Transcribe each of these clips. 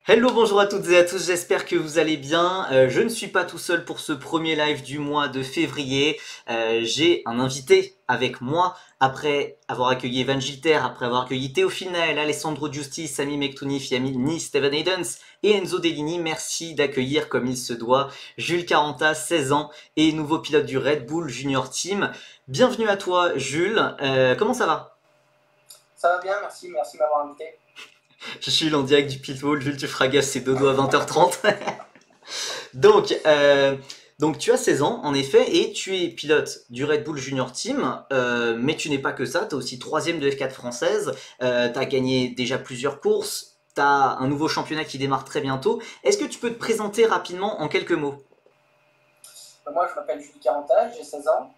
Hello, bonjour à toutes et à tous, j'espère que vous allez bien. Je ne suis pas tout seul pour ce premier live du mois de février. J'ai un invité avec moi. Après avoir accueilli Evan Gilter, après avoir accueilli Théophile Nael, Alessandro Giusti, Sami Mektouni, Yamini, Steven Haydens et Enzo Dellini, merci d'accueillir comme il se doit Jules Caranta, 16 ans et nouveau pilote du Red Bull Junior Team. Bienvenue à toi Jules, comment ça va? Ça va bien, merci, merci de m'avoir invité. Jules en direct du pitbull, Jules tu feras gaffe, c'est dodo à 20h30. Donc, euh, donc tu as 16 ans en effet et tu es pilote du Red Bull Junior Team, mais tu n'es pas que ça, tu es aussi troisième de F4 française, tu as gagné déjà plusieurs courses, tu as un nouveau championnat qui démarre très bientôt. Est-ce que tu peux te présenter rapidement en quelques mots? Moi, je m'appelle Jules Caranta, j'ai 16 ans.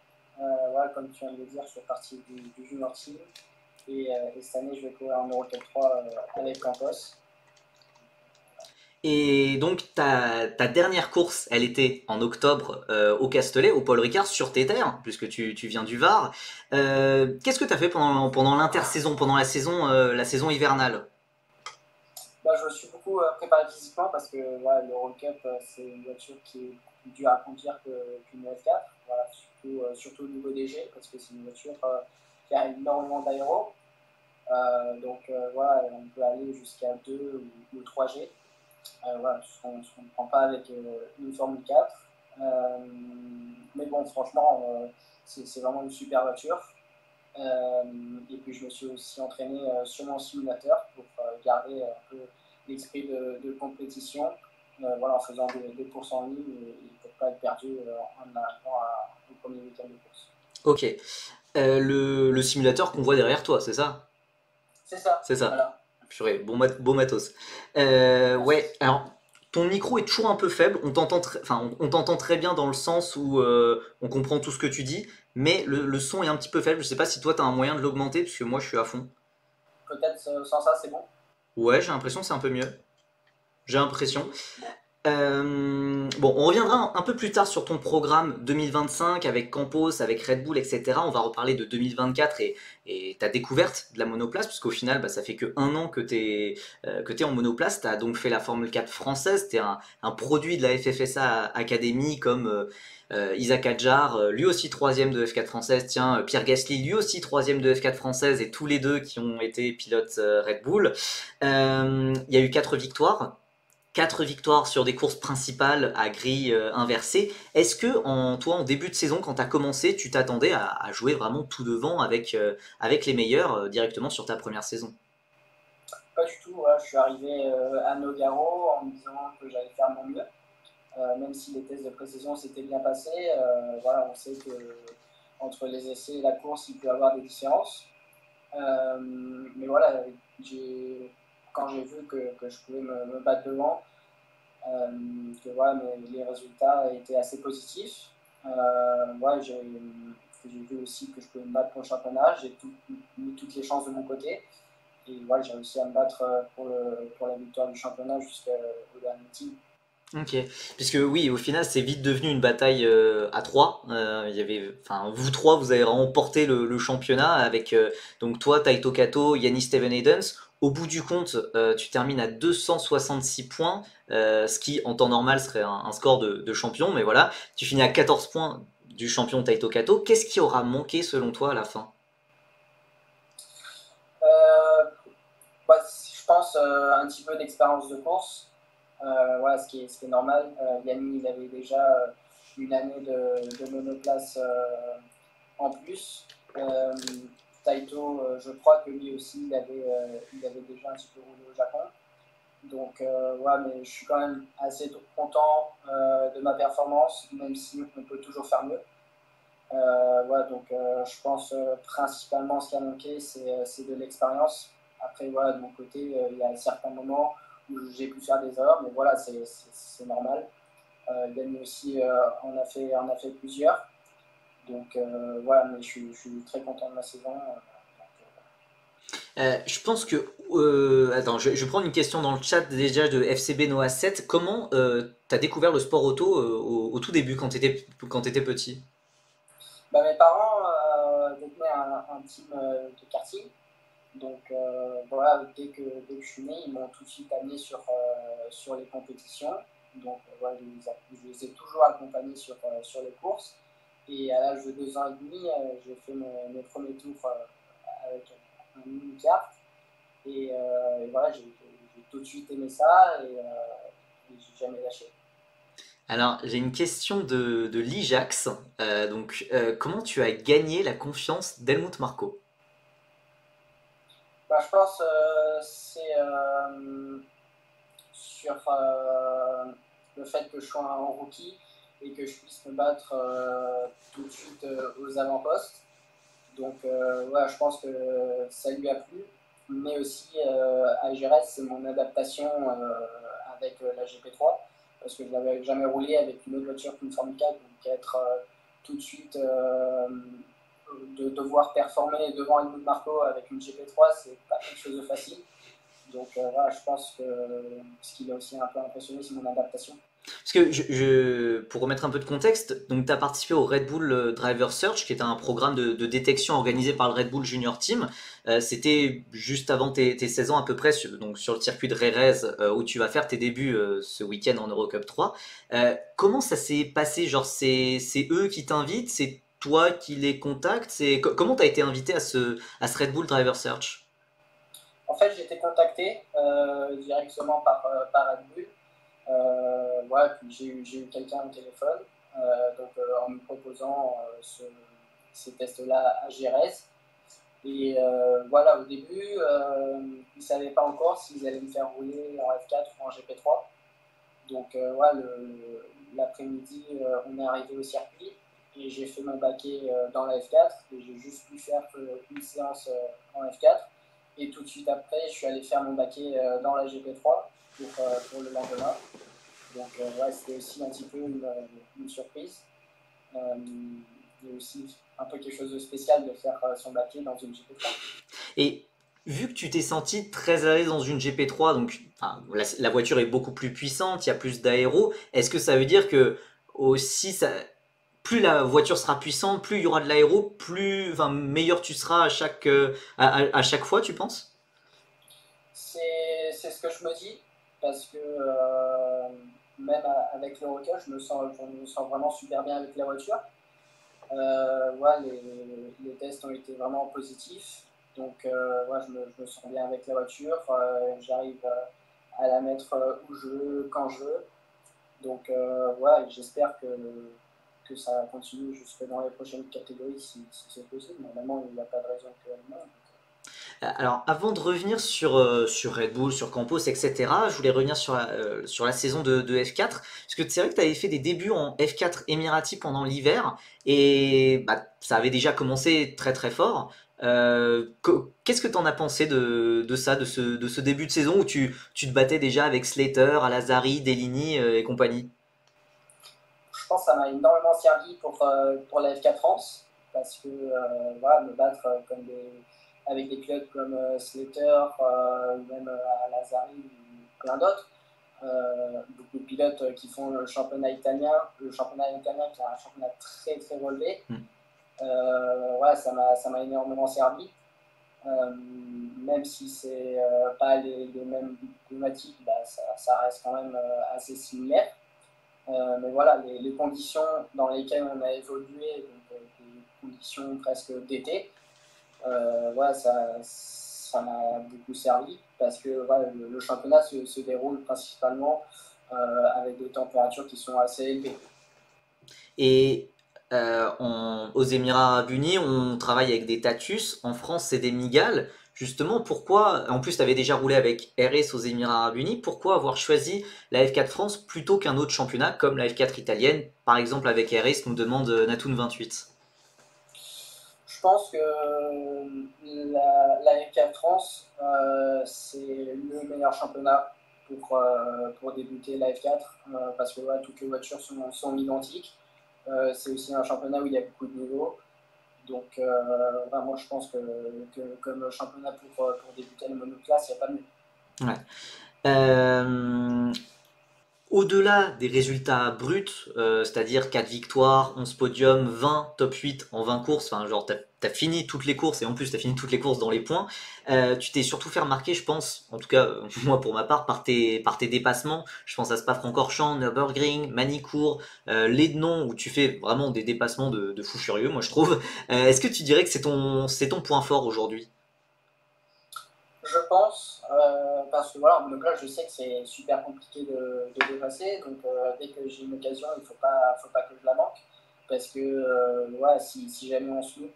Voilà, comme tu viens de le dire, je fais partie du Junior Team. Et cette année, je vais courir en Euro 3 avec Campos. Et donc ta dernière course, elle était en octobre au Castellet, au Paul Ricard, sur tes terres, puisque tu viens du Var. Qu'est-ce que tu as fait pendant l'intersaison, pendant la saison hivernale? Bah, je me suis beaucoup préparé physiquement parce que voilà, l'Euro Cup, c'est une voiture qui est plus dure à conduire qu'une F4. Voilà, surtout au niveau des G, parce que c'est une voiture qui a énormément d'aéro. Voilà, on peut aller jusqu'à 2 ou 3G. Voilà, ce qu'on ne prend pas avec une Formule 4. Euh, mais bon, franchement, c'est vraiment une super voiture. Et puis je me suis aussi entraîné sur mon simulateur pour garder un peu l'esprit de compétition, voilà, en faisant des courses en ligne et pour ne pas être perdu en arrivant au premier week-end de course. Ok. Le simulateur qu'on voit derrière toi, c'est ça? C'est ça, C'est ça. voilà. Purée, beau matos. Ouais, Merci. alors ton micro est toujours un peu faible. Enfin, on t'entend très bien dans le sens où on comprend tout ce que tu dis, mais le son est un petit peu faible. Je sais pas si toi t'as un moyen de l'augmenter, puisque moi je suis à fond. Peut-être sans ça, c'est bon. Ouais, j'ai l'impression que c'est un peu mieux. J'ai Ok, l'impression. bon. Bon, on reviendra un peu plus tard sur ton programme 2025 avec Campos, avec Red Bull, etc. On va reparler de 2024 et ta découverte de la monoplace, puisqu'au final, bah, ça fait que un an que t'es en monoplace. Tu as donc fait la Formule 4 française, tu es un produit de la FFSA Academy comme Isaac Adjar, lui aussi troisième de F4 française, tiens, Pierre Gasly, lui aussi troisième de F4 française, et tous les deux qui ont été pilotes Red Bull. Il y a eu 4 victoires sur des courses principales à grille inversée. Est-ce que toi, en début de saison, quand tu as commencé, tu t'attendais à jouer vraiment tout devant avec les meilleurs directement sur ta première saison? Pas du tout, voilà, je suis arrivé à Nogaro en me disant que j'allais faire mon mieux. Même si les tests de pré-saison s'étaient bien passés, voilà, on sait que entre les essais et la course, il peut y avoir des différences. Mais voilà, quand j'ai vu que je pouvais me battre devant, que voilà, les résultats étaient assez positifs. Ouais, j'ai vu aussi que je pouvais me battre pour le championnat, mis toutes les chances de mon côté. Et voilà, j'ai réussi à me battre pour la victoire du championnat jusqu'au dernier team. Ok, puisque oui, au final, c'est vite devenu une bataille à trois. Il y avait, enfin, vous trois, vous avez remporté le championnat avec donc toi, Taito Kato, Yannis Steven Haydens. Au bout du compte, tu termines à 266 points, ce qui en temps normal serait un score de champion, mais voilà, tu finis à 14 points du champion Taito Kato. Qu'est-ce qui aura manqué selon toi à la fin? Euh, Bah, je pense un petit peu d'expérience de course, voilà, ce qui est normal. Yanni, il avait déjà une année de monoplace en plus. Euh, Taito, je crois que lui aussi, il avait déjà un petit peu roulé au Japon. Donc, ouais, mais je suis quand même assez content de ma performance, même si on peut toujours faire mieux. Ouais, donc je pense principalement ce qui a manqué, c'est de l'expérience. Après, voilà, de mon côté, il y a certains moments où j'ai pu faire des erreurs, mais voilà, c'est normal. Yann aussi en a fait plusieurs. Donc voilà, mais je suis très content de ma saison. Je pense que. Attends, je prends une question dans le chat déjà de FCB Noah 7. Comment t'as découvert le sport auto au tout début quand t'étais petit? Bah, mes parents détenaient un team de karting. Donc voilà, dès que je suis né, ils m'ont tout de suite amené sur les compétitions. Donc voilà, je les ai toujours accompagnés sur les courses. Et à l'âge de 2 ans et demi, j'ai fait mes premiers tours avec un mini-kart. Et voilà, j'ai tout de suite aimé ça et j'ai jamais lâché. Alors, j'ai une question de Lijax. Comment tu as gagné la confiance d'Helmut Marko? Bah, je pense c'est sur le fait que je sois un rookie et que je puisse me battre tout de suite aux avant-postes. Donc ouais, je pense que ça lui a plu. Mais aussi à Gérès, c'est mon adaptation avec la GP3 parce que je n'avais jamais roulé avec une autre voiture qu'une Formule 4, donc être tout de suite de devoir performer devant une Marco avec une GP3, c'est pas quelque chose de facile. Donc voilà, je pense que ce qui m'a aussi un peu impressionné, c'est mon adaptation. Parce que pour remettre un peu de contexte, donc tu as participé au Red Bull Driver Search, qui est un programme de détection organisé par le Red Bull Junior Team. C'était juste avant tes 16 ans à peu près, donc sur le circuit de Jerez, où tu vas faire tes débuts ce week-end en Eurocup 3. Comment ça s'est passé? Genre, c'est eux qui t'invitent, c'est toi qui les contactes, comment tu as été invité à ce Red Bull Driver Search? En fait, j'ai été contacté directement par Red Bull. Ouais, puis j'ai eu quelqu'un au téléphone en me proposant ces tests-là à Jerez. Et voilà, au début, ils ne savaient pas encore s'ils allaient me faire rouler en F4 ou en GP3. Donc ouais, l'après-midi, on est arrivé au circuit et j'ai fait mon baquet dans la F4 et j'ai juste pu faire une séance en F4. Et tout de suite après, je suis allé faire mon baquet dans la GP3 pour le lendemain. Donc ouais, c'était aussi un petit peu une surprise. Et aussi un peu quelque chose de spécial de faire son baquet dans une GP3. Et vu que tu t'es senti très à l'aise dans une GP3, donc enfin, la voiture est beaucoup plus puissante, il y a plus d'aéro, est-ce que ça veut dire que aussi plus la voiture sera puissante, plus il y aura de l'aéro, plus enfin, meilleur tu seras à chaque fois, tu penses? C'est ce que je me dis, parce que même avec le recul, je me sens vraiment super bien avec la voiture. Ouais, les tests ont été vraiment positifs, donc ouais, je me sens bien avec la voiture. J'arrive à la mettre où je veux, quand je veux. Donc ouais, j'espère que ça continue jusque dans les prochaines catégories si c'est possible. Normalement, il n'y a pas de raison que non. Alors, avant de revenir sur Red Bull, sur Campos, etc., je voulais revenir sur la saison de F4. Parce que c'est vrai que tu avais fait des débuts en F4 Emirati pendant l'hiver. Et bah, ça avait déjà commencé très très fort. Qu'est-ce que tu en as pensé de ça, de ce début de saison où tu te battais déjà avec Slater, Alazari, Delini et compagnie? Je pense que ça m'a énormément servi pour la F4 France, parce que voilà, me battre avec des pilotes comme Slater, même Lazari ou plein d'autres. Beaucoup de pilotes qui font le championnat italien qui est un championnat très très relevé. Ouais, ça m'a énormément servi. Même si c'est pas les mêmes thématiques, bah, ça reste quand même assez similaire. Mais voilà, les conditions dans lesquelles on a évolué, donc des conditions presque d'été, ouais, ça m'a beaucoup servi parce que ouais, le championnat se déroule principalement avec des températures qui sont assez élevées. Et aux Émirats Arabes Unis, on travaille avec des Tatus. En France, c'est des Migales. Justement, pourquoi, en plus, tu avais déjà roulé avec RS aux Émirats Arabes Unis, pourquoi avoir choisi la F4 France plutôt qu'un autre championnat comme la F4 italienne, par exemple avec RS, nous demande Natoun 28. Je pense que la F4 France, c'est le meilleur championnat pour débuter la F4 parce que ouais, toutes les voitures sont identiques. C'est aussi un championnat où il y a beaucoup de niveaux. Donc, moi, je pense que comme championnat pour débuter le monoplace, il n'y a pas mieux. Ouais. Euh, au-delà des résultats bruts, c'est-à-dire 4 victoires, 11 podiums, 20 top 8 en 20 courses, enfin genre t'as fini toutes les courses et en plus t'as fini toutes les courses dans les points, tu t'es surtout fait remarquer, je pense, en tout cas moi pour ma part, par tes dépassements. Je pense à Spa-Francorchamps, Nürburgring, Manicourt, les Denons où tu fais vraiment des dépassements de fou furieux, moi je trouve. Est-ce que tu dirais que c'est ton point fort aujourd'hui? Je pense, parce que voilà, en monoclasse, je sais que c'est super compliqué de dépasser, donc dès que j'ai une occasion, il faut pas que je la manque, parce que ouais, si jamais on se loupe,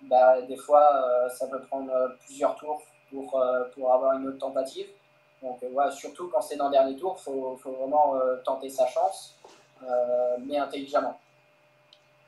bah, des fois, ça peut prendre plusieurs tours pour avoir une autre tentative. Donc ouais, surtout quand c'est dans le dernier tour, faut vraiment tenter sa chance, mais intelligemment.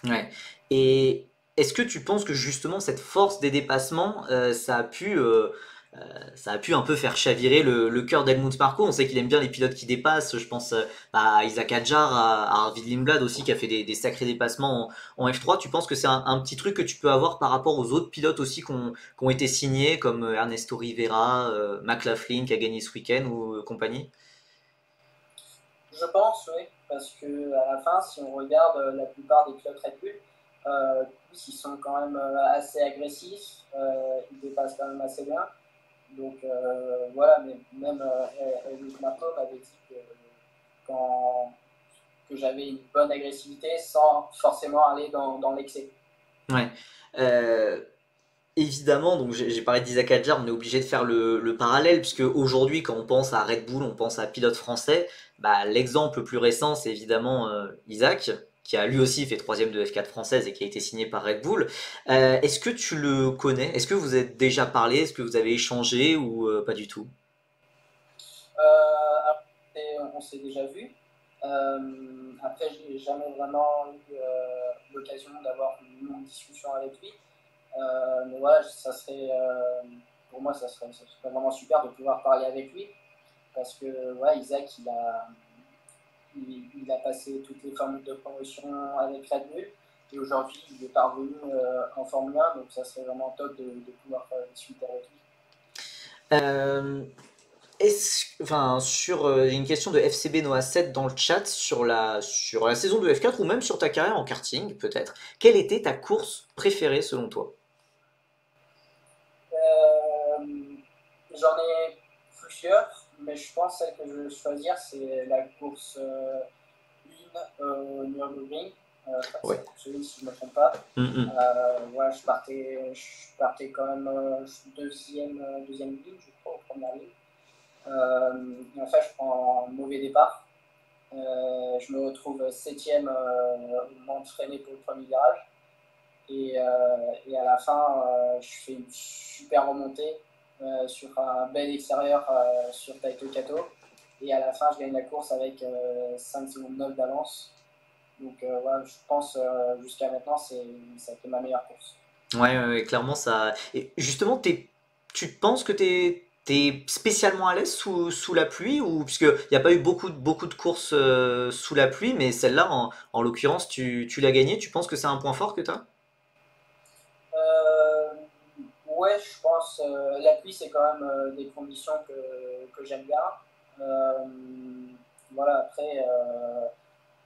Ouais. Et est-ce que tu penses que justement cette force des dépassements, ça a pu un peu faire chavirer le cœur d'Helmut Marko? On sait qu'il aime bien les pilotes qui dépassent. Je pense à Isaac Hadjar, à Arvid Lindblad aussi qui a fait des sacrés dépassements en F3. Tu penses que c'est un petit truc que tu peux avoir par rapport aux autres pilotes aussi qui ont été signés comme Ernesto Rivera, McLaughlin qui a gagné ce week-end ou compagnie? Je pense, oui, parce que à la fin, si on regarde la plupart des clubs Red Bull, tous ils sont quand même assez agressifs, ils dépassent quand même assez bien. Donc voilà, mais même Helmut Marko m'avait dit quand, que j'avais une bonne agressivité sans forcément aller dans l'excès. Ouais. Euh, Évidemment, donc j'ai parlé d'Isaac Hadjar, on est obligé de faire le parallèle, puisque aujourd'hui, quand on pense à Red Bull, on pense à pilote français. Bah, l'exemple le plus récent, c'est évidemment Isaac, qui a lui aussi fait troisième de F4 française et qui a été signé par Red Bull. Est-ce que tu le connais? Est-ce que vous êtes déjà parlé? Est-ce que vous avez échangé ou pas du tout? Alors, on s'est déjà vu. Après, je n'ai jamais vraiment eu l'occasion d'avoir une longue discussion avec lui. Mais voilà, ça serait, pour moi, ça serait vraiment super de pouvoir parler avec lui. Parce que ouais, Isaac, il a passé toutes les formules de promotion avec Red Bull. Et aujourd'hui, il est parvenu en Formule 1. Donc ça serait vraiment top de pouvoir discuter avec lui. Euh, enfin, il y a une question de FCB Noah 7 dans le chat sur la saison de F4 ou même sur ta carrière en karting, peut-être. Quelle était ta course préférée selon toi? Euh, J'en ai plusieurs, mais je pense que celle que je vais choisir, c'est la course 1 au Nürburgring. C'est Ouais. la course 1, si je ne me trompe pas. Mm, Ouais, je partais quand même deuxième ligne, je crois, au première ligne. Et en fait, je prends un mauvais départ. Je me retrouve septième au moment de freiner pour le premier virage. Et à la fin, je fais une super remontée sur un bel extérieur sur Taito Kato. Et à la fin, je gagne la course avec 5 secondes 9 d'avance. Donc voilà, je pense jusqu'à maintenant, ça a été ma meilleure course. ouais, clairement ça. Et justement, tu penses que t'es spécialement à l'aise sous la pluie ou puisque il n'y a pas eu beaucoup de courses sous la pluie, mais celle-là, en l'occurrence, tu l'as gagnée. Tu penses que c'est un point fort que t'as? Euh, ouais, je pense. La pluie, c'est quand même des conditions que j'aime bien. Euh, voilà, après,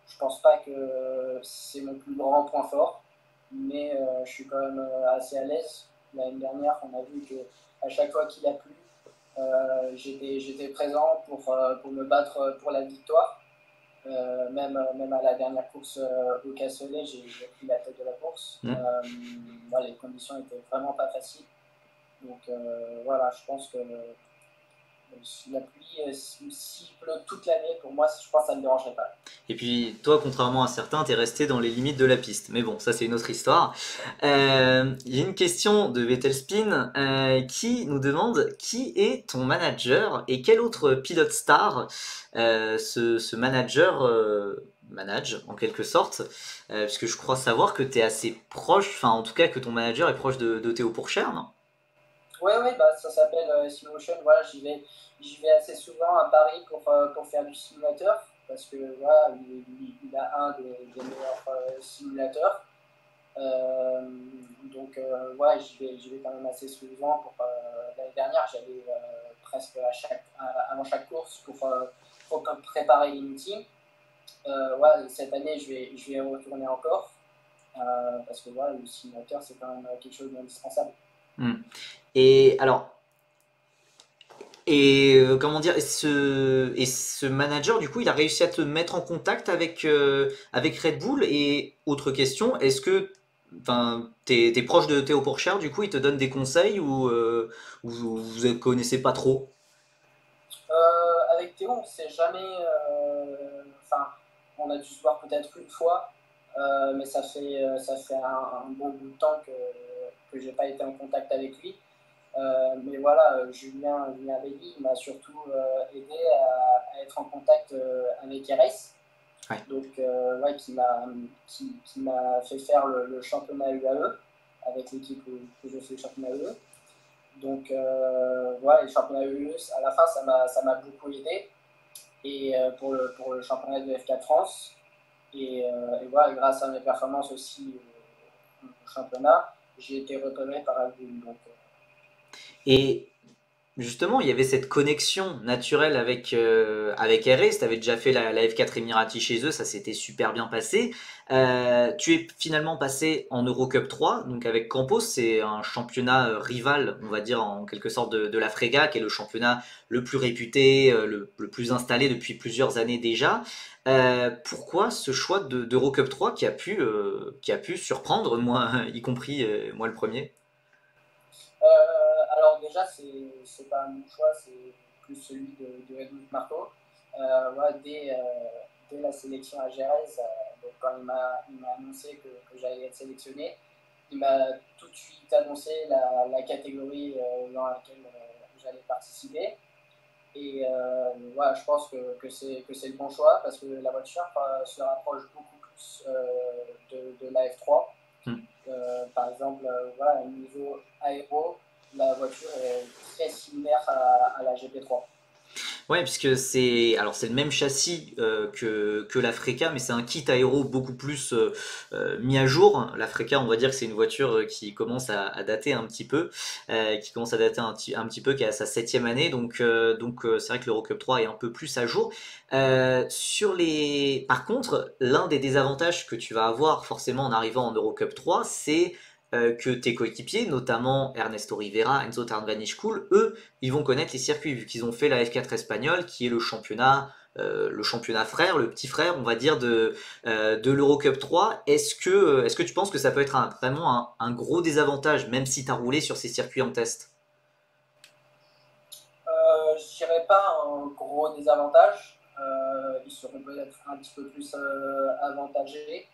je pense pas que c'est mon plus grand point fort, mais je suis quand même assez à l'aise. L'année dernière, on a vu que à chaque fois qu'il a plu, j'étais présent pour me battre pour la victoire. Même à la dernière course au Cassonnet, j'ai pris la tête de la course. Hmm. Voilà, les conditions étaient vraiment pas faciles. Donc voilà, je pense que la pluie, s'il pleut toute l'année, pour moi, je pense que ça ne me dérangerait pas. Et puis toi, contrairement à certains, t'es resté dans les limites de la piste. Mais bon, ça c'est une autre histoire. Il y a une question de Vettelspin qui nous demande qui est ton manager et quel autre pilote star ce manager manage en quelque sorte. Puisque je crois savoir que t'es assez proche, enfin en tout cas que ton manager est proche de Théo Pourchaire, non? Ouais, ouais, bah, ça s'appelle Simulation. Voilà, j'y vais assez souvent à Paris pour faire du simulateur. Parce que voilà, il a un des meilleurs simulateurs. Euh, donc, ouais, j'y vais quand même assez souvent. L'année dernière, j'allais presque avant chaque course faut préparer les meetings. Ouais, cette année, je vais y retourner encore. Parce que voilà, le simulateur, c'est quand même quelque chose d'indispensable. Et alors, comment dire, et ce manager, du coup, il a réussi à te mettre en contact avec Red Bull. Et autre question, est-ce que t'es proche de Théo Pourchaire, du coup, il te donne des conseils ou vous ne connaissez pas trop? Avec Théo, on s'est jamais. Enfin, on a dû se voir peut-être une fois, mais ça fait un bon bout de temps que j'ai pas été en contact avec lui. Mais voilà, Julien Bailly m'a surtout aidé à être en contact avec RS. Ouais. Donc, ouais, qui m'a fait faire le championnat UAE avec l'équipe que je fais le championnat UE. Donc, ouais, le championnat UE, à la fin, ça m'a beaucoup aidé. Et pour le championnat de F4 France. Et voilà, grâce à mes performances aussi au championnat, j'ai été repéré par Alboum. Donc, Et justement, il y avait cette connexion naturelle avec RS. Tu avais déjà fait la F4 Emirati chez eux, ça s'était super bien passé. Tu es finalement passé en Eurocup 3, donc avec Campos, c'est un championnat rival, on va dire en quelque sorte, de la Frega, qui est le championnat le plus réputé, le plus installé depuis plusieurs années déjà. Pourquoi ce choix d'Eurocup 3 qui a pu surprendre, moi, y compris moi le premier? alors déjà, c'est pas mon choix, c'est plus celui de Helmut Marko. Ouais, dès la sélection à Jerez, donc quand il m'a annoncé que j'allais être sélectionné, il m'a tout de suite annoncé la catégorie dans laquelle j'allais participer. Et voilà, je pense que c'est le bon choix parce que la voiture se rapproche beaucoup plus de la F3. Par exemple, voilà, au niveau aéro, la voiture est très similaire à la GP3. Ouais, puisque c'est le même châssis que la Freca, mais c'est un kit aéro beaucoup plus mis à jour. La Freca, on va dire que c'est une voiture qui commence à dater un petit peu, qui commence à dater un petit peu, qui a sa septième année, donc c'est vrai que l'Eurocup 3 est un peu plus à jour. Par contre, l'un des désavantages que tu vas avoir forcément en arrivant en Eurocup 3, c'est que tes coéquipiers, notamment Ernesto Rivera, Enzo Taranvanishkull, eux, ils vont connaître les circuits vu qu'ils ont fait la F4 espagnole, qui est le championnat frère, le petit frère, on va dire, de l'Eurocup 3. Est-ce que tu penses que ça peut être vraiment un gros désavantage, même si tu as roulé sur ces circuits en test? Je dirais pas un gros désavantage. Ils seront peut-être un petit peu plus avantagés.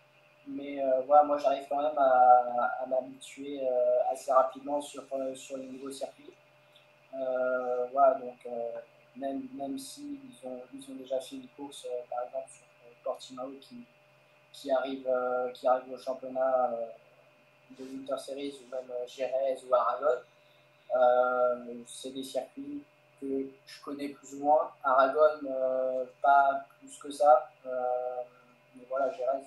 Mais voilà, moi j'arrive quand même à m'habituer assez rapidement sur les nouveaux circuits. Voilà, donc même si ils ont déjà fait une course, par exemple sur Portimao qui arrive au championnat de l'Inter Series ou même Jerez ou Aragon, c'est des circuits que je connais plus ou moins. Aragon, pas plus que ça. Mais voilà, Jerez,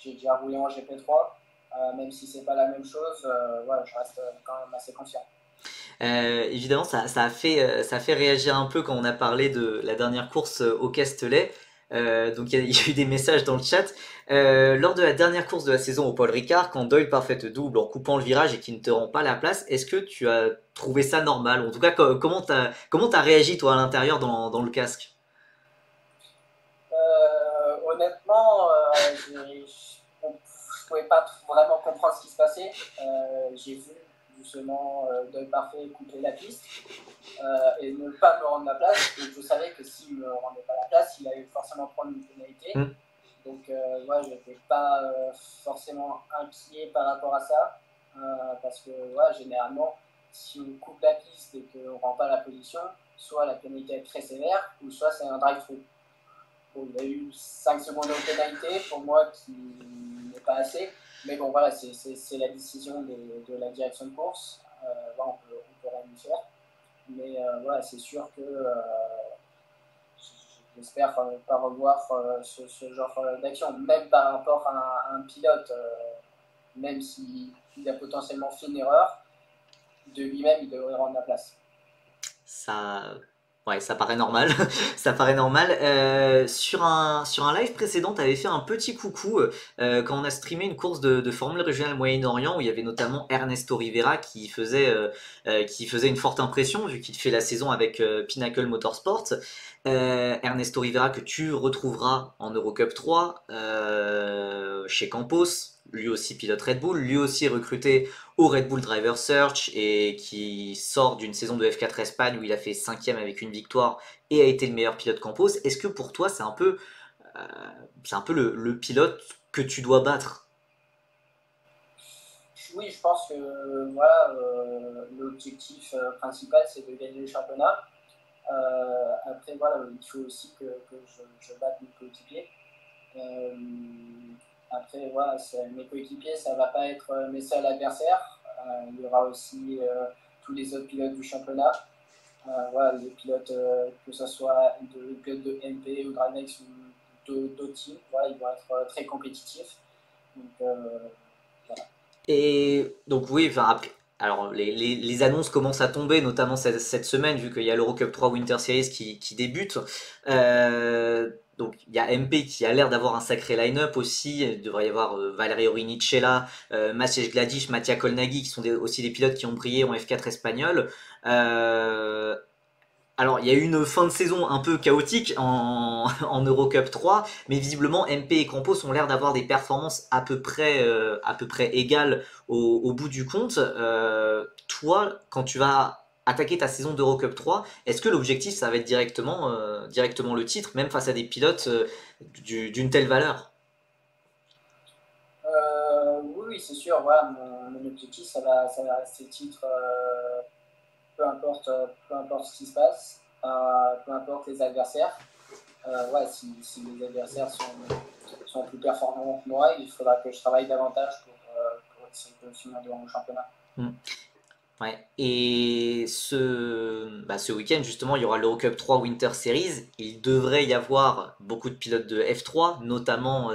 j'ai déjà roulé en GP3. Même si c'est pas la même chose, voilà, je reste quand même assez confiant. Évidemment, ça a fait réagir un peu quand on a parlé de la dernière course au Castellet. Donc il y a eu des messages dans le chat. Lors de la dernière course de la saison au Paul Ricard, quand Doyle parfait te double en coupant le virage et qui ne te rend pas la place, est-ce que tu as trouvé ça normal? En tout cas, comment t'as réagi toi à l'intérieur dans le casque? Honnêtement, je pouvais pas vraiment comprendre ce qui se passait. J'ai vu justement Doyle Parfait couper la piste et ne pas me rendre la place. Donc je savais que s'il me rendait pas la place, il allait forcément prendre une pénalité. Hmm. Donc ouais, je n'étais pas forcément inquiet par rapport à ça. Parce que ouais, généralement, si on coupe la piste et qu'on ne rend pas la position, soit la pénalité est très sévère, ou soit c'est un drive-through. Bon, il y a eu 5 secondes de pénalité pour moi qui n'est pas assez. Mais bon, voilà, c'est la décision de la direction de course. Voilà, on peut rien y faire. Mais voilà, c'est sûr que j'espère pas revoir ce genre d'action, même par rapport à un pilote, même s'il a potentiellement fait une erreur, de lui-même, il devrait rendre la place. Ça, Ouais, ça paraît normal. Ça paraît normal. Sur un live précédent, tu avais fait un petit coucou quand on a streamé une course de Formule Régionale Moyen-Orient où il y avait notamment Ernesto Rivera qui faisait une forte impression vu qu'il fait la saison avec Pinnacle Motorsport. Ernesto Rivera que tu retrouveras en Eurocup 3 chez Campos, lui aussi pilote Red Bull, lui aussi recruté au Red Bull Driver Search et qui sort d'une saison de F4 Espagne où il a fait 5e avec une victoire et a été le meilleur pilote Campos. Est-ce que pour toi euh, c'est un peu le pilote que tu dois battre? Oui, je pense que voilà, l'objectif principal, c'est de gagner le championnat. Après, voilà, il faut aussi que je batte mes coéquipiers. Euh, Après, voilà, mes coéquipiers, ça va pas être mes seuls adversaires. Il y aura aussi tous les autres pilotes du championnat. Voilà, les pilotes, que ce soit les pilotes de MP ou Granex ou d'autres teams, voilà, ils vont être très compétitifs. Donc, voilà. Et donc oui, enfin après, alors les annonces commencent à tomber, notamment cette semaine, vu qu'il y a l'Eurocup 3 Winter Series qui débute. Donc il y a MP qui a l'air d'avoir un sacré line-up aussi. Il devrait y avoir Valerio Rinicella, Maciej Gladic, Mattia Colnaghi, qui sont aussi des pilotes qui ont brillé en F4 espagnol. Euh, alors, il y a eu une fin de saison un peu chaotique en Eurocup 3, mais visiblement MP et Campos ont l'air d'avoir des performances à peu près égales au bout du compte. Toi, quand tu vas attaquer ta saison d'Eurocup 3, est-ce que l'objectif ça va être directement le titre, même face à des pilotes d'une telle valeur? Oui, oui, c'est sûr. Voilà, mon objectif, ça va rester le titre, peu importe ce qui se passe, peu importe les adversaires. Ouais, si les adversaires sont plus performants que moi, il faudra que je travaille davantage pour essayer de finir devant le championnat. Hmm. Ouais. Et ce week-end, justement, il y aura l'Eurocup 3 Winter Series. Il devrait y avoir beaucoup de pilotes de F3, notamment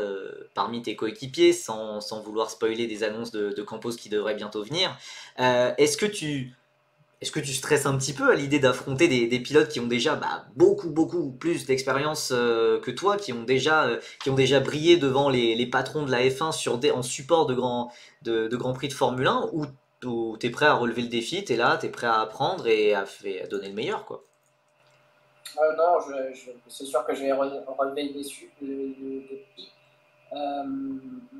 parmi tes coéquipiers, sans vouloir spoiler des annonces de Campos qui devraient bientôt venir. Est-ce que tu stresses un petit peu à l'idée d'affronter des pilotes qui ont déjà beaucoup plus d'expérience que toi, qui ont déjà brillé devant les patrons de la F1 en support de Grand Prix de Formule 1, ou t'es prêt à relever le défi, t'es là, t'es prêt à apprendre et à donner le meilleur, quoi. Non, c'est sûr que je vais relever le défi.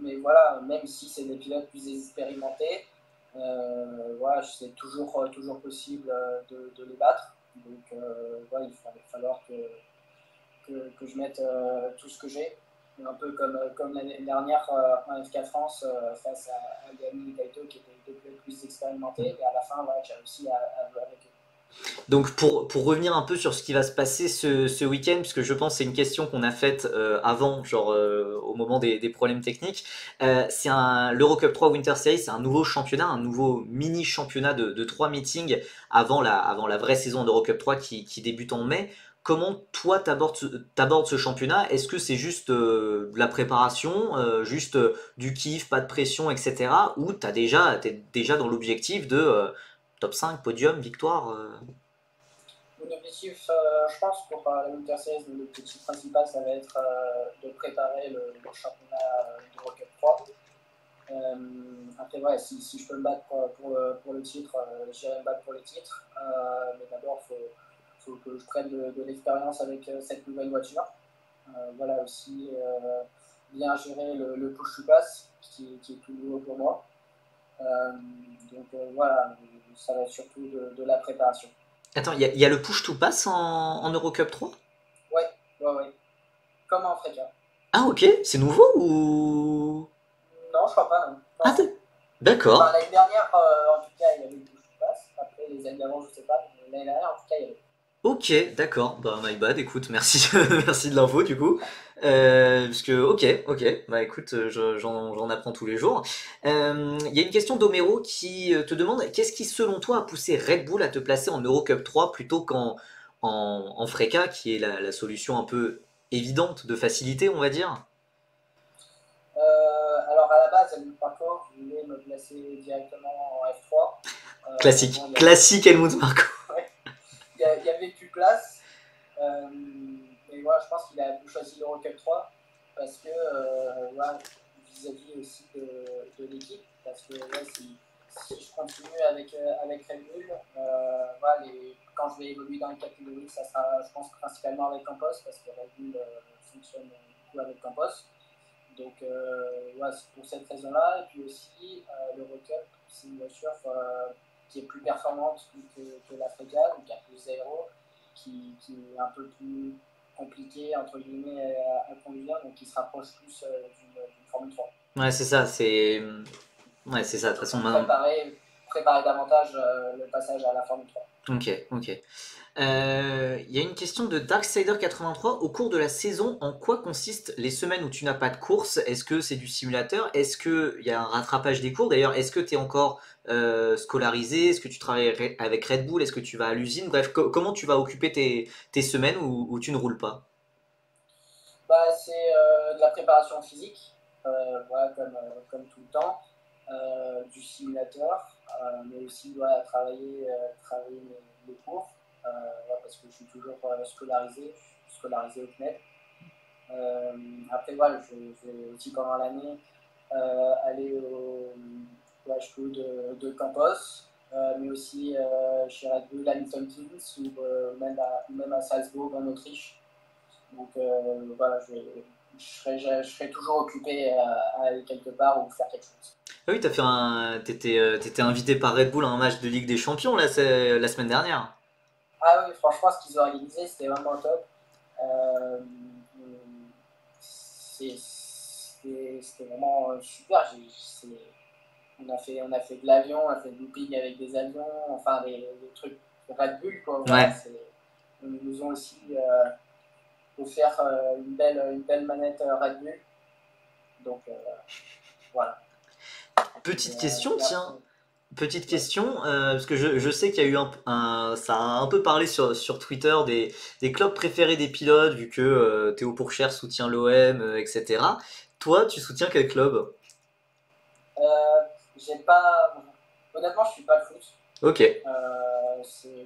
Mais voilà, même si c'est des pilotes plus expérimentés, voilà, c'est toujours possible de les battre. Donc voilà, il va falloir que je mette tout ce que j'ai. Un peu comme l'année dernière en F4 France face à Gami et Kaito qui étaient deux pilotes plus expérimentés. Et à la fin, voilà, j'ai réussi à jouer avec eux. Donc pour revenir un peu sur ce qui va se passer ce week-end, puisque je pense que c'est une question qu'on a faite avant, genre au moment des problèmes techniques, l'Eurocup 3 Winter Series, c'est un nouveau championnat, un nouveau mini championnat de 3 meetings avant la vraie saison d'Eurocup 3 qui débute en mai. Comment toi t'abordes ce championnat? Est-ce que c'est juste de la préparation, juste du kiff, pas de pression, etc. Ou t'es déjà dans l'objectif de top 5, podium, victoire Mon objectif, je pense, pour la Winter Series, l'objectif principal, ça va être de préparer le championnat d'Eurocup 3. Après, ouais, si je peux me battre pour le titre, j'irai me battre pour le titre. Mais d'abord, faut que je prenne de l'expérience avec cette nouvelle voiture. Voilà aussi bien gérer le push to pass, qui est tout nouveau pour moi. Donc voilà, ça va être surtout de la préparation. Attends, il y a le push to pass en Eurocup 3? Ouais, ouais, ouais. Comme en Freka. Ah ok, c'est nouveau ou... Non, je crois pas, non. Ah Non. Enfin, d'accord. l'année dernière, en tout cas, il y avait le push to pass. Après, les années d'avant, je sais pas. Mais l'année dernière, en tout cas, il y avait. Ok, d'accord. Bah my bad, écoute, merci, merci de l'info du coup. Parce que ok, bah écoute, j'en apprends tous les jours. Il y a une question d'Homero qui te demande qu'est-ce qui selon toi a poussé Red Bull à te placer en Eurocup 3 plutôt en Freca, qui est la solution un peu évidente de facilité, on va dire. Alors, à la base, le parcours, je voulais me placer directement en F3. Classique, Bon, classique Helmut Marko. il y avait plus de place. Et voilà, je pense qu'il a choisi l'Eurocup 3 parce que voilà, vis-à-vis aussi de l'équipe, parce que là, si je continue avec Red Bull, voilà, quand je vais évoluer dans les catégories, ça sera, je pense, principalement avec Campos, parce que Red Bull fonctionne beaucoup avec Campos. Donc voilà, c'est pour cette raison-là. Et puis aussi, l'Eurocup, c'est une voiture qui est plus performante que l'Africa, donc qui a plus d'aéro, qui est un peu plus compliqué entre guillemets à conduire, donc qui se rapproche plus d'une Formule 3. Ouais, c'est ça, ouais, c'est ça, de toute façon. Préparer davantage le passage à la Formule 3. Ok, ok. Y a une question de Darksider83. Au cours de la saison, en quoi consistent les semaines où tu n'as pas de course? Est-ce que c'est du simulateur? Est-ce qu'il y a un rattrapage des cours? D'ailleurs, est-ce que tu es encore scolarisé? Est-ce que tu travailles avec Red Bull? Est-ce que tu vas à l'usine? Bref, comment tu vas occuper tes semaines où tu ne roules pas? C'est de la préparation physique, voilà, comme tout le temps, du simulateur, mais aussi travailler les cours, voilà, parce que je suis toujours scolarisé au CNED. Après, voilà, je vais aussi pendant l'année aller au HPO de Campos, mais aussi chez Red Bull Hamilton Keynes ou même à Salzbourg en Autriche. Donc voilà, je serai toujours occupé à aller quelque part ou faire quelque chose. Ah oui, t'étais invité par Red Bull à un match de Ligue des Champions là, la semaine dernière. Ah oui, franchement, ce qu'ils ont organisé, c'était vraiment top. Euh, c'était vraiment super. On a fait de l'avion, on a fait du looping avec des avions, enfin des trucs Red Bull, quoi. Voilà, Ouais. ils nous ont aussi offert une belle manette Red Bull. Donc voilà. Petite question, Et tiens. après, Petite ouais. question, parce que je sais qu'il y a eu ça a un peu parlé sur Twitter des clubs préférés des pilotes, vu que Théo Pourchère soutient l'OM, etc. Toi, tu soutiens quel club? J'ai pas. Honnêtement, je suis pas le foot. Ok,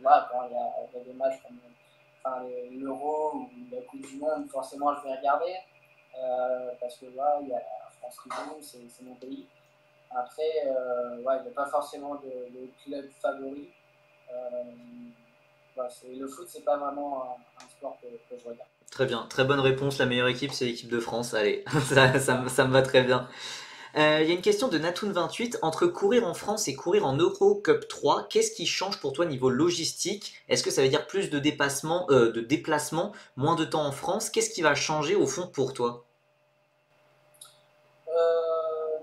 Voilà, quand il y a des matchs comme enfin, l'Euro ou la Coupe du Monde, forcément, je vais regarder. Parce que voilà, il y a la France Rugby, c'est mon pays. Après, ouais, il n'y a pas forcément de club favori. Euh, voilà, le foot, c'est pas vraiment un sport que je regarde. très bien, très bonne réponse. La meilleure équipe, c'est l'équipe de France. Allez, ça me va très bien. Il y a une question de Natoun28. Entre courir en France et courir en Eurocup 3, qu'est-ce qui change pour toi niveau logistique? Est-ce que ça veut dire plus de déplacements, moins de temps en France? Qu'est-ce qui va changer au fond pour toi? Euh,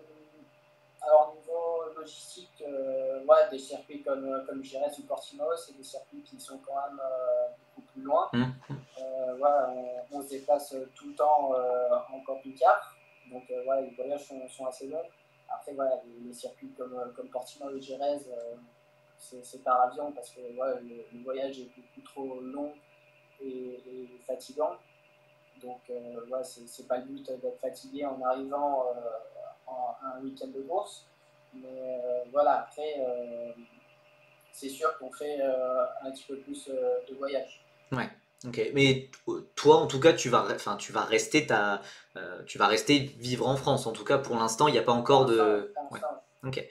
Alors, niveau logistique, ouais, des circuits comme Jerez ou Portimao, c'est des circuits qui sont quand même beaucoup plus loin. Hmm. Voilà, on se déplace tout le temps en camping-car, donc voilà, les voyages sont assez longs. Après, voilà, les circuits comme Portimao et Jerez, c'est par avion parce que voilà, le voyage est beaucoup trop long et fatigant. Donc voilà, c'est pas le but d'être fatigué en arrivant un week-end de course. Mais voilà, après, c'est sûr qu'on fait un petit peu plus de voyage. Ouais. Ok. Mais toi, en tout cas, tu vas rester vivre en France. En tout cas, pour l'instant, il n'y a pas encore de. Pour Ouais. l'instant, Ok.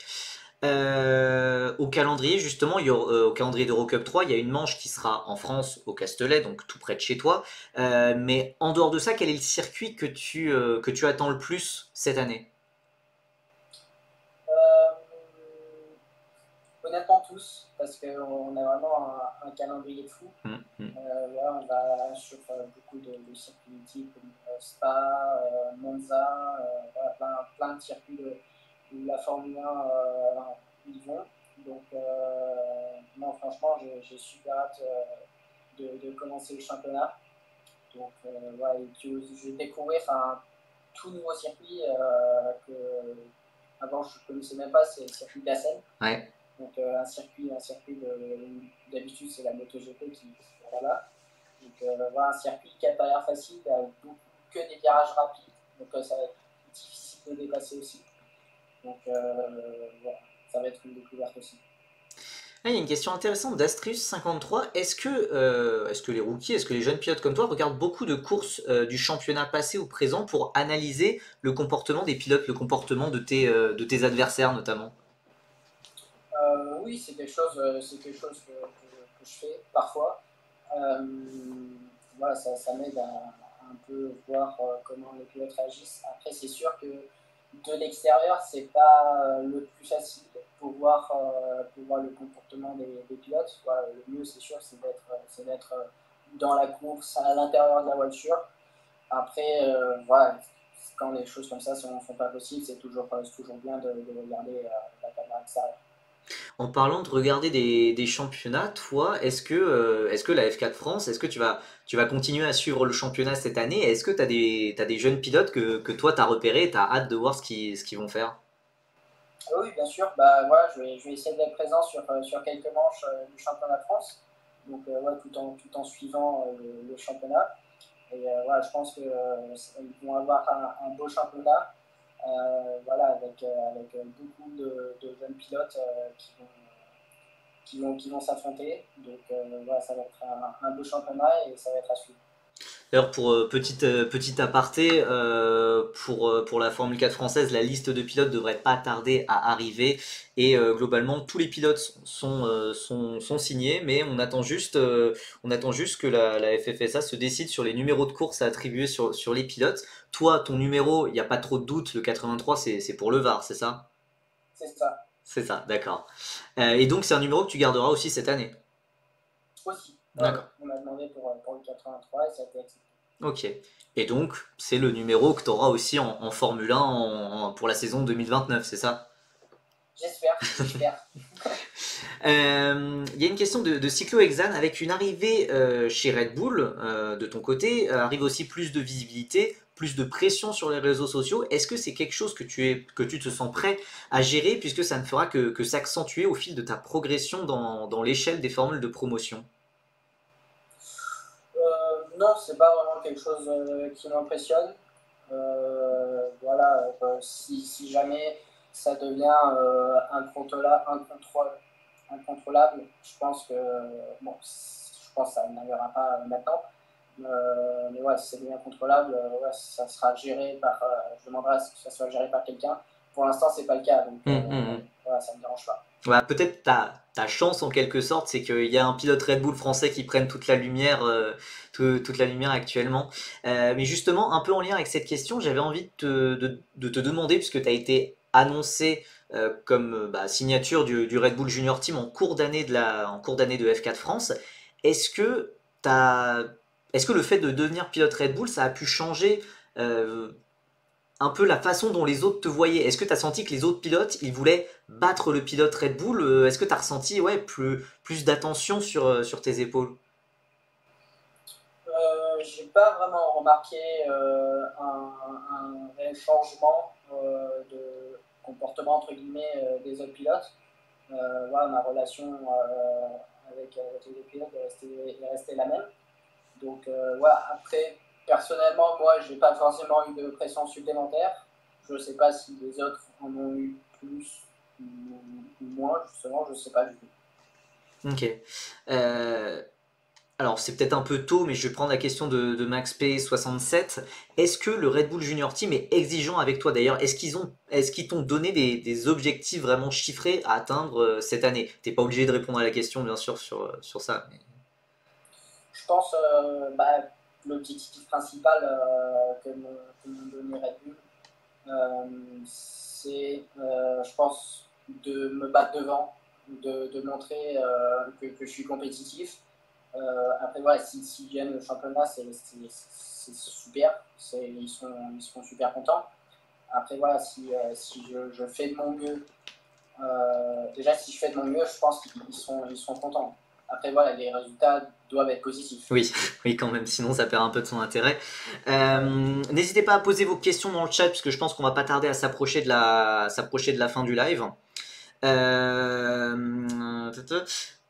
Au calendrier, justement, au calendrier d'Eurocup 3, il y a une manche qui sera en France, au Castellet, donc tout près de chez toi. Mais en dehors de ça, quel est le circuit que tu attends le plus cette année? Euh, honnêtement, tous, parce qu'on a vraiment un calendrier de fou. Mm, mm. Voilà, on va sur beaucoup de circuits type comme Spa, Monza, voilà, plein de circuits où la Formule 1 ils vont. Donc, non, franchement, j'ai super hâte de commencer le championnat. Donc, voilà, et puis, je vais découvrir un tout nouveau circuit que avant je ne connaissais même pas, c'est le circuit d'Assen. Ouais. Donc d'habitude c'est la MotoGP qui est là-bas. Donc voilà, un circuit qui n'a pas l'air facile, avec que des virages rapides, donc ça va être difficile de dépasser aussi. Donc voilà, ça va être une découverte aussi. Ah, il y a une question intéressante d'Astrius53. Est-ce que les rookies, est-ce que les jeunes pilotes comme toi regardent beaucoup de courses du championnat passé ou présent pour analyser le comportement des pilotes, le comportement de tes adversaires notamment? Oui, c'est quelque chose que je fais parfois. Euh, voilà, ça m'aide à un peu voir comment les pilotes réagissent. Après, c'est sûr que de l'extérieur, c'est pas le plus facile pour voir le comportement des pilotes. Voilà, le mieux, c'est sûr, c'est d'être dans la course, à l'intérieur de la voiture. Après, voilà, quand les choses comme ça ne sont pas possibles, c'est toujours bien de regarder la caméra extérieure. En parlant de regarder des championnats, toi, est-ce que la F4 France, est-ce que tu vas continuer à suivre le championnat cette année? Est-ce que t'as des jeunes pilotes que toi t'as repérés et t'as hâte de voir ce qu'ils vont faire? Ah oui, bien sûr. Bah, voilà, je vais essayer d'être présent sur quelques manches du championnat de France. Donc, ouais, tout en suivant le championnat. Et voilà, je pense qu'ils vont avoir un beau championnat voilà, avec beaucoup de jeunes pilotes qui vont s'affronter. Donc, voilà, ça va être un beau championnat et ça va être à suivre. D'ailleurs, pour petit aparté, pour la Formule 4 française, la liste de pilotes devrait pas tarder à arriver et globalement tous les pilotes sont signés, mais on attend juste que la FFSA se décide sur les numéros de course à attribuer sur les pilotes. Toi, ton numéro, il n'y a pas trop de doute, le 83, c'est pour le VAR, c'est ça? C'est ça C'est ça, d'accord. Et donc c'est un numéro que tu garderas aussi cette année. aussi. Ouais, ouais. D'accord. On m'a demandé pour le 83 et ça a été accepté. Ok. Et donc, c'est le numéro que tu auras aussi en Formule 1 pour la saison 2029, c'est ça? J'espère, j'espère. Il y a une question de Cyclo Exane avec une arrivée chez Red Bull de ton côté, arrive aussi plus de visibilité, plus de pression sur les réseaux sociaux. Est-ce que c'est quelque chose que tu te sens prêt à gérer puisque ça ne fera que s'accentuer au fil de ta progression dans l'échelle des formules de promotion? Non, c'est pas vraiment quelque chose qui m'impressionne. Voilà, si jamais ça devient incontrôlable, je pense que bon, je pense que ça n'arrivera pas maintenant. Mais ouais, si ça devient incontrôlable, ouais, ça sera géré par. Je demanderai à ce que ça soit géré par quelqu'un. Pour l'instant, c'est pas le cas, donc voilà, ça me dérange pas. Voilà, peut-être ta chance en quelque sorte, c'est qu'il y a un pilote Red Bull français qui prenne toute la lumière, toute la lumière actuellement. Mais justement, un peu en lien avec cette question, j'avais envie de te demander, puisque tu as été annoncé comme signature du Red Bull Junior Team en cours d'année de F4 France, est-ce que t'as, est-ce que le fait de devenir pilote Red Bull, ça a pu changer euh, un peu la façon dont les autres te voyaient? Est-ce que tu as senti que les autres pilotes, ils voulaient battre le pilote Red Bull? Est-ce que tu as ressenti ouais, plus d'attention sur tes épaules? J'ai pas vraiment remarqué un réel changement de comportement entre guillemets des autres pilotes. Voilà, ma relation avec les autres pilotes est restée la même. Donc voilà, après, personnellement, moi, j'ai pas forcément eu de pression supplémentaire. Je sais pas si les autres en ont eu plus ou moins, justement, je sais pas du tout. Ok. Euh, alors c'est peut-être un peu tôt, mais je vais prendre la question de Max P67. Est-ce que le Red Bull Junior Team est exigeant avec toi d'ailleurs? Est-ce qu'ils t'ont donné des objectifs vraiment chiffrés à atteindre cette année? T'es pas obligé de répondre à la question bien sûr sur ça. Je pense l'objectif principal que m'ont donné Red Bull, c'est, je pense, de me battre devant, de montrer que je suis compétitif. Après, voilà, s'ils gagnent le championnat, c'est super, ils seront super contents. Après, voilà, si je fais de mon mieux, déjà, si je fais de mon mieux, je pense ils seront contents. Après, voilà, les résultats doivent être positifs. Oui, oui quand même, sinon ça perd un peu de son intérêt. Ouais. N'hésitez pas à poser vos questions dans le chat, puisque je pense qu'on va pas tarder à s'approcher de la fin du live. Euh,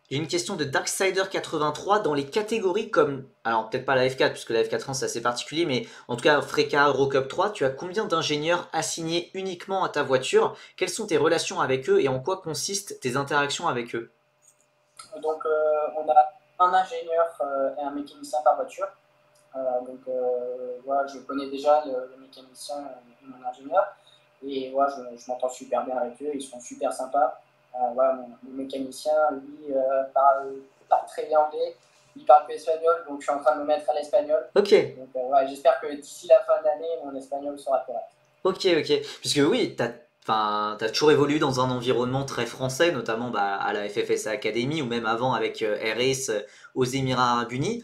J'ai une question de Darksider83 dans les catégories comme, alors peut-être pas la F4 puisque la F4 France c'est assez particulier, mais en tout cas Freca Eurocup 3, tu as combien d'ingénieurs assignés uniquement à ta voiture? Quelles sont tes relations avec eux et en quoi consistent tes interactions avec eux? Donc, on a un ingénieur et un mécanicien par voiture. Voilà, je connais déjà le mécanicien et mon ingénieur. Et voilà, je m'entends super bien avec eux, ils sont super sympas. Voilà, mon mécanicien, lui, parle pas très bien anglais, il parle que espagnol, donc je suis en train de me mettre à l'espagnol. Ok, Donc ouais, j'espère que d'ici la fin de l'année, mon espagnol sera correct. ok. Puisque oui, t'as toujours évolué dans un environnement très français, notamment bah, à la FFSA Academy ou même avant avec RS aux Émirats Arabes Unis.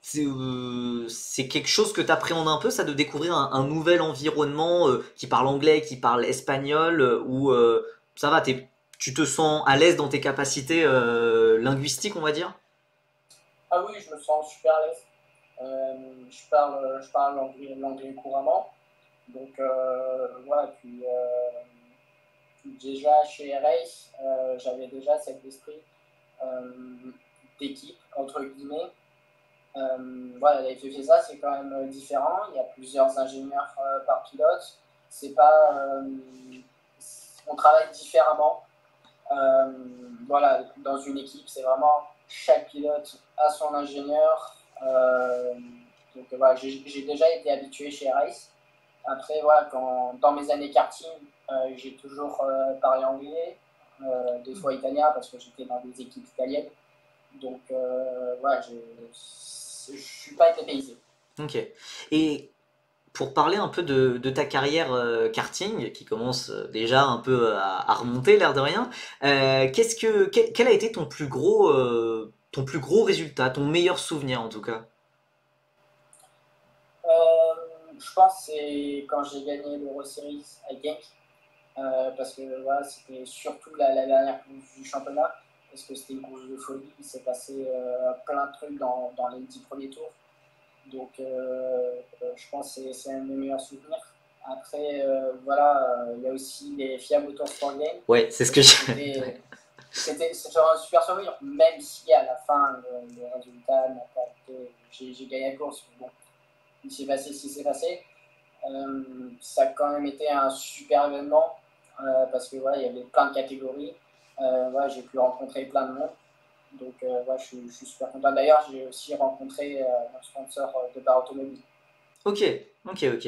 C'est quelque chose que tu appréhendes un peu, ça, de découvrir un nouvel environnement qui parle anglais, qui parle espagnol, où ça va, tu te sens à l'aise dans tes capacités linguistiques, on va dire? Ah oui, je me sens super à l'aise. Je parle l'anglais couramment. Donc voilà, puis déjà chez Race, j'avais déjà cet esprit euh, d'équipe, entre guillemets. Voilà, la FFSA, c'est quand même différent. Il y a plusieurs ingénieurs par pilote. C'est pas, on travaille différemment. Euh, voilà, dans une équipe, c'est vraiment chaque pilote a son ingénieur. Donc voilà, j'ai déjà été habitué chez Race. Après, voilà, dans mes années karting, j'ai toujours parlé anglais, des fois italien parce que j'étais dans des équipes italiennes. Donc voilà, je ne suis pas été dépaysé. Ok. Et pour parler un peu de ta carrière karting, qui commence déjà un peu à remonter, l'air de rien, quel a été ton plus gros résultat, ton meilleur souvenir en tout cas? Je pense que c'est quand j'ai gagné l'Euro Series à Genk, parce que voilà, c'était surtout la dernière course du championnat, parce que c'était une course de folie, il s'est passé plein de trucs dans les 10 premiers tours. Donc je pense que c'est un de mes meilleurs souvenirs. Après, voilà, il y a aussi les FIA Motorsport Games. Ouais, c'est ce que C'était un super souvenir, même si à la fin, le résultat n'a pas été. J'ai gagné la course, mais bon, il s'est passé ce qui s'est passé. Ça a quand même été un super événement parce que voilà, il y avait plein de catégories. Voilà, j'ai pu rencontrer plein de monde. Donc ouais, je suis super content. D'ailleurs, j'ai aussi rencontré un sponsor de bar automobile. Ok, ok.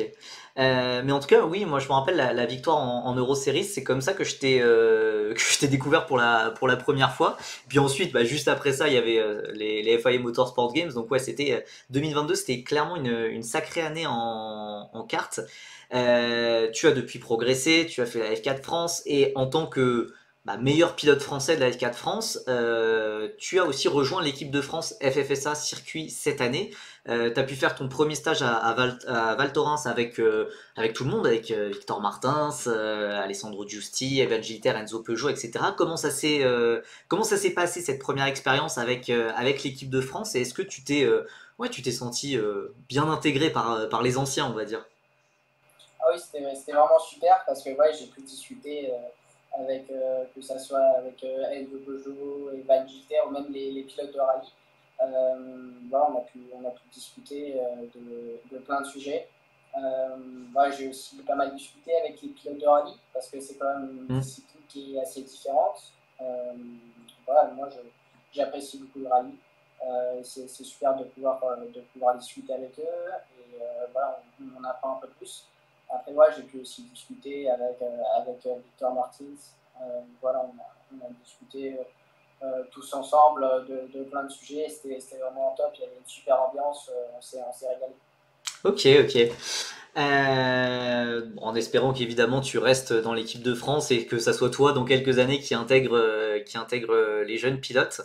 Mais en tout cas, oui, moi je me rappelle la victoire en Euro Series, c'est comme ça que que je t'ai découvert pour la première fois. Puis ensuite, bah, juste après ça, il y avait les FIA Motorsport Games. Donc ouais, c'était 2022, c'était clairement une sacrée année en kart. Tu as depuis progressé, tu as fait la F4 France et en tant que bah, meilleur pilote français de la F4 France, tu as aussi rejoint l'équipe de France FFSA circuit cette année. Tu as pu faire ton premier stage à Val Thorens avec tout le monde, avec Victor Martins, Alessandro Giusti, Evan Gilter, Enzo Peugeot, etc. Comment ça s'est passé cette première expérience avec l'équipe de France et est-ce que ouais, tu t'es senti bien intégré par les anciens, on va dire? Ah oui, c'était vraiment super parce que ouais, j'ai pu discuter avec, que ça soit avec Enzo Peugeot et Van Gilter ou même les pilotes de rallye. Voilà, on a pu discuter de plein de sujets. Ouais, j'ai aussi pas mal discuté avec les pilotes de rallye parce que c'est quand même une Hmm. discipline qui est assez différente. Voilà, j'apprécie beaucoup le rallye. C'est super de pouvoir discuter avec eux et voilà, on apprend un peu plus. Après, ouais, j'ai pu aussi discuter avec Victor Martins. Voilà, on a discuté tous ensemble de plein de sujets. C'était vraiment top. Il y avait une super ambiance. On s'est régalé. Ok. En espérant qu'évidemment tu restes dans l'équipe de France et que ça soit toi dans quelques années qui intègre les jeunes pilotes.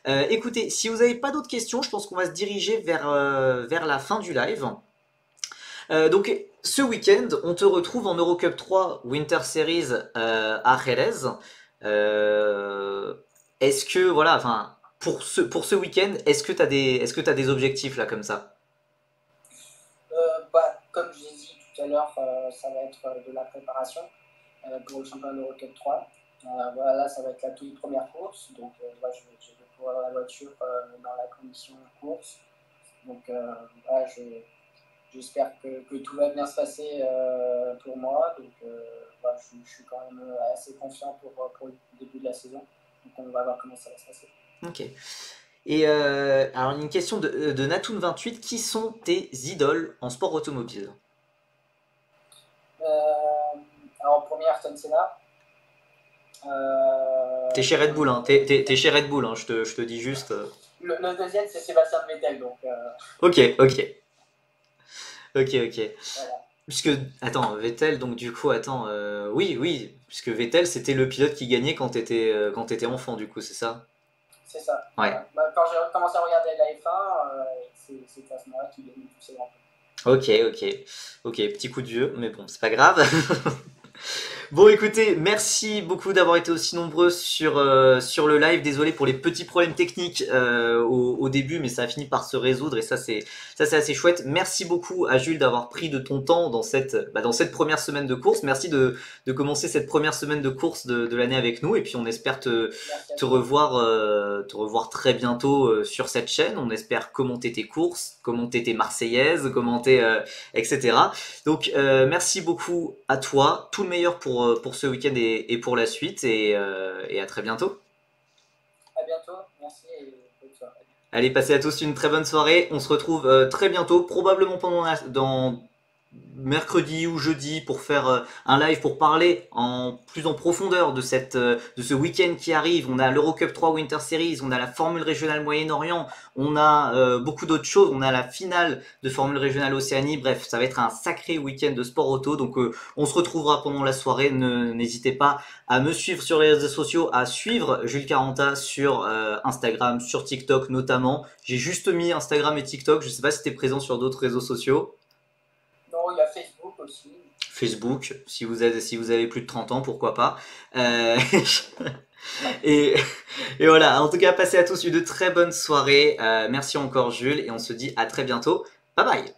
Écoutez, si vous n'avez pas d'autres questions, je pense qu'on va se diriger vers la fin du live. Donc ce week-end, on te retrouve en Eurocup 3 Winter Series à Jerez. Euh, est-ce que voilà, enfin pour ce week-end, est-ce que t'as des objectifs là comme ça? Bah, comme je l'ai dit tout à l'heure, ça va être de la préparation pour le championnat d'Eurocup 3. Voilà, là, ça va être la toute première course. Donc, ouais, je vais pouvoir la voiture dans la condition course. Donc, voilà, j'espère que tout va bien se passer pour moi. Donc, voilà, je suis quand même assez confiant pour le début de la saison. Donc on va voir comment ça va se passer. Ok. Et alors une question de Natoun28, qui sont tes idoles en sport automobile? Alors, en premier, Ayrton Senna. T'es chez Red Bull, hein. T'es chez Red Bull, hein. Je te dis juste. Le deuxième, c'est Sébastien Vettel. Donc, Ok, ok. Ok, ok. voilà. Puisque, attends, Vettel, donc du coup, attends, oui, oui, puisque Vettel, c'était le pilote qui gagnait quand t'étais enfant, du coup, c'est ça? C'est ça. Ouais. Voilà. Bah, quand j'ai commencé à regarder la F1, c'est à ce moment-là qu'il gagne tous ces grands prix. Ok, ok. Ok, petit coup de vieux, mais bon, c'est pas grave. Bon, écoutez, merci beaucoup d'avoir été aussi nombreux sur le live. Désolé pour les petits problèmes techniques au début, mais ça a fini par se résoudre et ça c'est assez chouette. Merci beaucoup à Jules d'avoir pris de ton temps dans cette première semaine de course. Merci de commencer cette première semaine de course de l'année avec nous et puis on espère te revoir très bientôt sur cette chaîne. On espère commenter tes courses, commenter tes Marseillaises, commenter etc. Donc merci beaucoup à toi, tout le meilleur pour ce week-end et pour la suite et à très bientôt. À bientôt, merci et bonne soirée. Allez, passez à tous une très bonne soirée, on se retrouve très bientôt, probablement dans mercredi ou jeudi pour faire un live pour parler plus en profondeur de ce week-end qui arrive. On a l'Eurocup 3 Winter Series, on a la Formule régionale Moyen-Orient, on a beaucoup d'autres choses, on a la finale de Formule régionale Océanie. Bref, ça va être un sacré week-end de sport auto. Donc on se retrouvera pendant la soirée. N'hésitez pas à me suivre sur les réseaux sociaux, à suivre Jules Caranta sur Instagram, sur TikTok notamment. J'ai juste mis Instagram et TikTok, je sais pas si t'es présent sur d'autres réseaux sociaux. Non, il y a Facebook aussi. Facebook, si vous avez plus de 30 ans, pourquoi pas. Euh, et, et voilà, en tout cas, passez à tous une très bonne soirée. Merci encore Jules et on se dit à très bientôt. Bye bye.